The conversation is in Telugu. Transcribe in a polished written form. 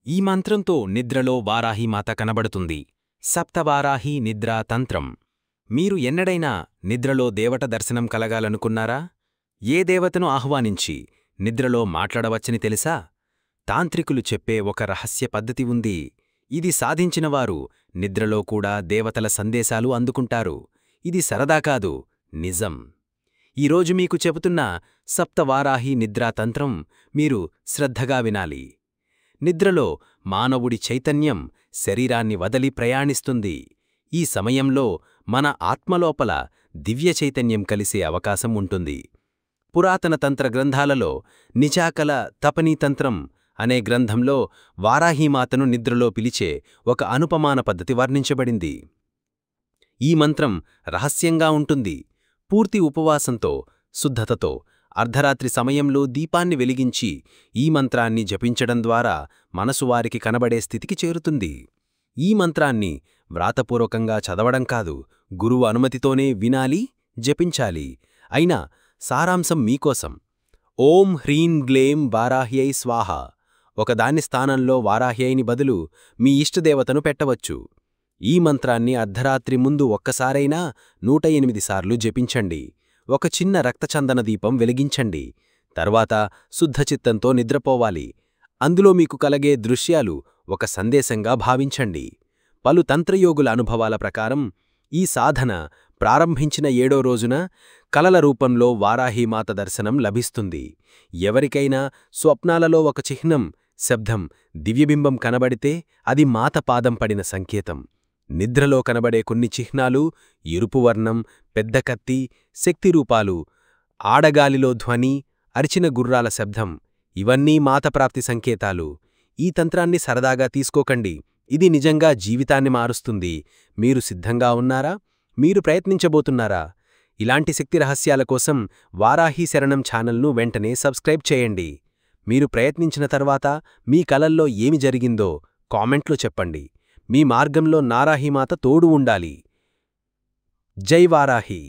ఈ మంత్రంతో నిద్రలో వారాహీమాత కనబడుతుంది. సప్తవారాహి నిద్రా తంత్రం. మీరు ఎన్నడైనా నిద్రలో దేవత దర్శనం కలగాలనుకున్నారా? ఏ దేవతను ఆహ్వానించి నిద్రలో మాట్లాడవచ్చని తెలుసా? తాంత్రికులు చెప్పే ఒక రహస్య పద్ధతి ఉంది. ఇది సాధించినవారు నిద్రలో కూడా దేవతల సందేశాలు అందుకుంటారు. ఇది సరదా కాదు, నిజం. ఈరోజు మీకు చెబుతున్న సప్తవారాహి నిద్రాతంత్రం మీరు శ్రద్ధగా వినాలి. నిద్రలో మానవుడి చైతన్యం శరీరాన్ని వదలి ప్రయాణిస్తుంది. ఈ సమయంలో మన ఆత్మలోపల దివ్య చైతన్యం కలిసే అవకాశం ఉంటుంది. పురాతన తంత్ర గ్రంథాలలో నిచాకల తపనీతంత్రం అనే గ్రంథంలో వారాహీమాతను నిద్రలో పిలిచే ఒక అనుపమాన పద్ధతి వర్ణించబడింది. ఈ మంత్రం రహస్యంగా ఉంటుంది. పూర్తి ఉపవాసంతో, శుద్ధతతో, అర్ధరాత్రి సమయంలో దీపాన్ని వెలిగించి ఈ మంత్రాన్ని జపించడం ద్వారా మనసు వారికి కనబడే స్థితికి చేరుతుంది. ఈ మంత్రాన్ని వ్రాతపూర్వకంగా చదవడం కాదు, గురువు అనుమతితోనే వినాలి, జపించాలి. అయినా సారాంశం మీకోసం. ఓం హ్రీం గ్లేం వారాహ్యై స్వాహ. ఒకదాని స్థానంలో వారాహ్యైని బదులు మీ ఇష్టదేవతను పెట్టవచ్చు. ఈ మంత్రాన్ని అర్ధరాత్రి ముందు ఒక్కసారైనా 108 సార్లు జపించండి. ఒక చిన్న రక్తచందన దీపం వెలిగించండి. తర్వాత శుద్ధచిత్తంతో నిద్రపోవాలి. అందులో మీకు కలగే దృశ్యాలు ఒక సందేశంగా భావించండి. పలు తంత్రయోగుల అనుభవాల ప్రకారం ఈ సాధన ప్రారంభించిన 7వ రోజున కలల రూపంలో వారాహీమాత దర్శనం లభిస్తుంది. ఎవరికైనా స్వప్నాలలో ఒక చిహ్నం, శబ్దం, దివ్యబింబం కనబడితే అది మాత పాదం పడిన సంకేతం. నిద్రలో కనబడే కొన్ని చిహ్నాలు ఎరుపు వర్ణం, పెద్ద కత్తి, శక్తిరూపాలు, ఆడగాలిలో ధ్వని, అరిచిన గుర్రాల శబ్దం, ఇవన్నీ మాతప్రాప్తి సంకేతాలు. ఈ తంత్రాన్ని సరదాగా తీసుకోకండి. ఇది నిజంగా జీవితాన్ని మారుస్తుంది. మీరు సిద్ధంగా ఉన్నారా? మీరు ప్రయత్నించబోతున్నారా? ఇలాంటి శక్తి రహస్యాల కోసం వారాహి శరణం ఛానల్ను వెంటనే సబ్స్క్రైబ్ చేయండి. మీరు ప్రయత్నించిన తర్వాత మీ కలల్లో ఏమి జరిగిందో కామెంట్లో చెప్పండి. మీ మార్గంలో నారాహీమాత తోడు ఉండాలి. జై వారాహి.